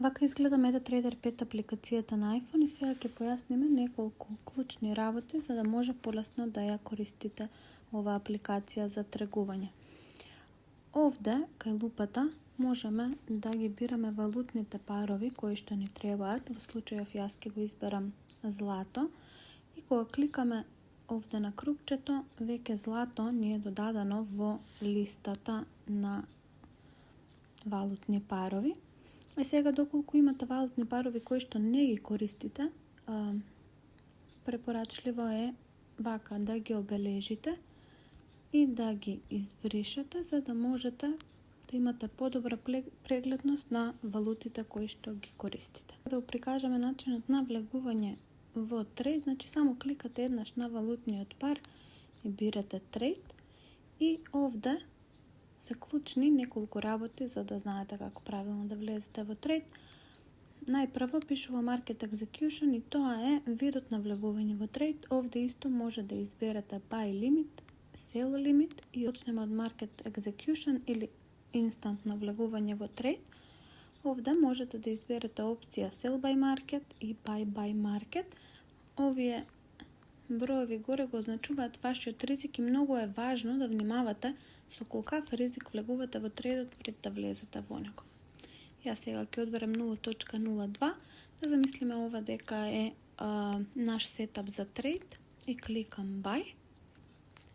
Вака изгледа MetaTrader 5 апликацијата на iPhone и сега ќе појасниме неколку клучни работи за да може полесно да ја користите ова апликација за тргување. Овде, кај лупата, можеме да ги бираме валутните парови кои што ни требаат. Во случајов јас ќе го изберам злато и кога кликаме овде на крупчето, веќе злато ни е додадено во листата на валутни парови. И сега, доколку имате валутни парови кои што не ги користите, препорачливо е вака да ги обележите и да ги избришете, за да можете да имате подобра прегледност на валутите кои што ги користите. Да прикажеме начинот на влегување во трейд, значи само кликате еднаш на валутниот пар и бирате трейд и овде се клучни неколку работи за да знаете како правилно да влезете во трейд. Најпрво пишува Market Execution и тоа е видот на влегување во трейд. Овде исто може да изберете Buy Limit, Sell Limit и почнеме од Market Execution или инстантно влегување во трейд. Овде можете да изберете опција Sell by Market и Buy by Market. Овие броеви горе го означуваат вашиот ризик и многу е важно да внимавате со колкав ризик влегувате во трейдот пред да влезете во него. Јас сега ќе одберам 0.02, да замислиме ова дека е наш сетап за трейд и кликам Buy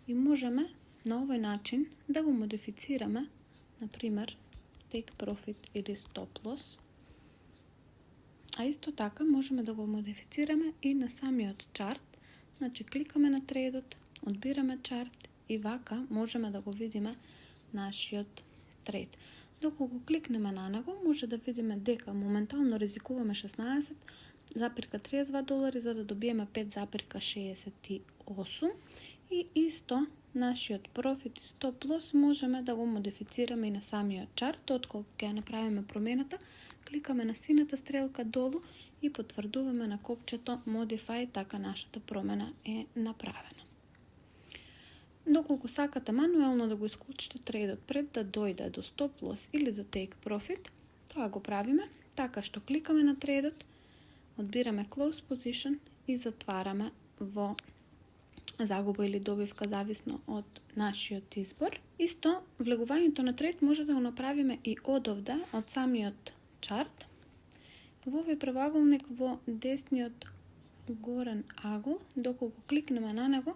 и можеме на овој начин да го модифицираме, например Take Profit или Stop Loss. А исто така можеме да го модифицираме и на самиот чарт. Значи кликаме на трейдот, одбираме чарт и вака можеме да го видиме нашиот трейд. Доколку кликнеме на него, може да видиме дека моментално ризикуваме $16,32 за да добиеме $5,68 и исто нашиот профит и стоп лос можеме да го модифицираме и на самиот чарт. Отколку ќе ја направиме промената, кликаме на сината стрелка долу и потврдуваме на копчето Modify, така нашата промена е направена. Доколку сакате мануелно да го исклучите трейдот пред да дојде до стоп лос или до Take Profit, тоа го правиме така што кликаме на трейдот, одбираме Close Position и затвараме во загуба или добивка зависно од нашиот избор. Исто, влегувањето на трейд може да го направиме и од овде, од самиот чарт. Во овој правоаголник во десниот горен агол, доколку кликнеме на него,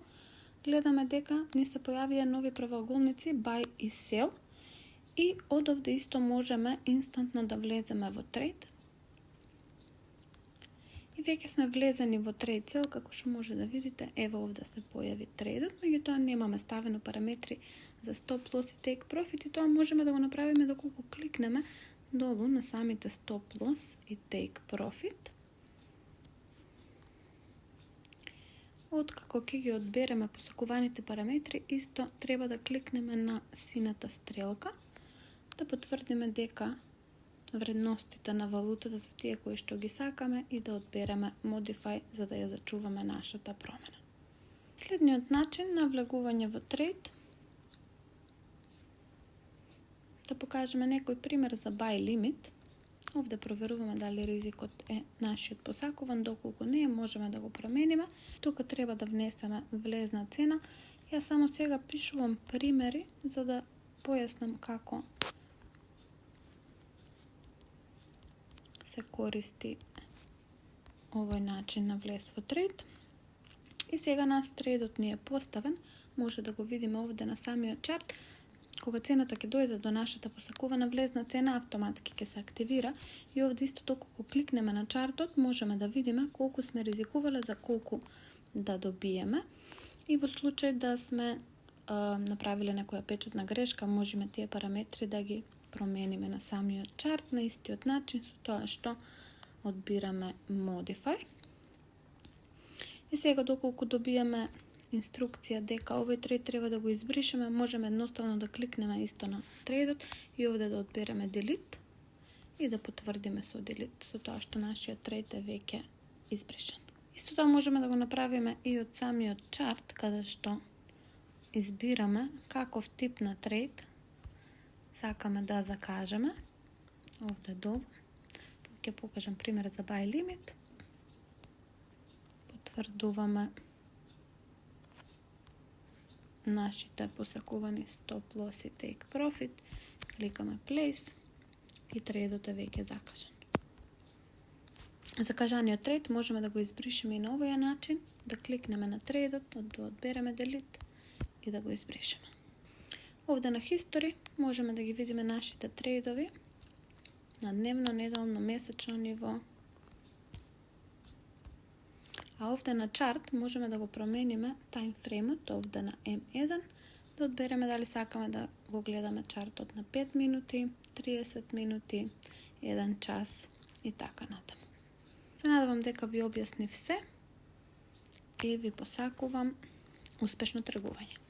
гледаме дека ни се појавија нови правоаголници Buy и Sell и од овде исто можеме инстантно да влеземе во трейд. И веќе сме влезени во трейд цел, како што може да видите, ево овде се појави трейдот, меѓутоа немаме ставено параметри за Stop Loss и Take Profit и тоа можеме да го направиме доколку кликнеме долу на самите Stop Loss и Take Profit. Откако ќе ги одбереме посакуваните параметри, исто треба да кликнеме на сината стрелка, да потврдиме дека вредностите на валутата се тие кои што ги сакаме и да одбереме Modify за да ја зачуваме нашата промена. Следниот начин на влегување во трейд, да покажеме некој пример за Buy Limit. Овде проверуваме дали ризикот е нашиот посакуван, доколку не е, можеме да го промениме. Тука треба да внесеме влезна цена. Јас само сега пишувам примери за да појаснам како се користи овој начин на влез во трейд. И сега нас трейдот ни е поставен, може да го видиме овде на самиот чарт. Кога цената ќе дојде до нашата посакувана влезна цена, автоматски ќе се активира и овде исто доколку кликнеме на чартот, можеме да видиме колку сме ризикувале за колку да добиеме. И во случај да сме направиле некоја печатна грешка, можеме тие параметри да ги промениме на самиот чарт на истиот начин со тоа што одбираме Modify. И сега доколку добиеме инструкција дека овој трейд треба да го избришеме, можеме едноставно да кликнеме исто на трейдот и овде да одбереме Delete и да потврдиме со Delete, со тоа што нашиот трейд е веќе избришен. Исто тоа можеме да го направиме и од самиот чарт, каде што избираме каков тип на трейд сакаме да закажеме. Овде долу Ќе покажам пример за buy limit. Потврдуваме нашите посакувани stop loss и take profit, кликаме place и трейдот е веќе закажан. Закажаниот трейд можеме да го избришеме и на овој начин, да кликнеме на трейдот, да одбереме delete и да го избришеме. Овде на history можеме да ги видиме нашите трейдови на дневно, неделно, месечно ниво. А овде на чарт можеме да го промениме таймфреймот, овде на M1, да одбереме дали сакаме да го гледаме чартот на 5 минути, 30 минути, 1 час и така натаму. Се надевам дека ви објаснив се и ви посакувам успешно тргување.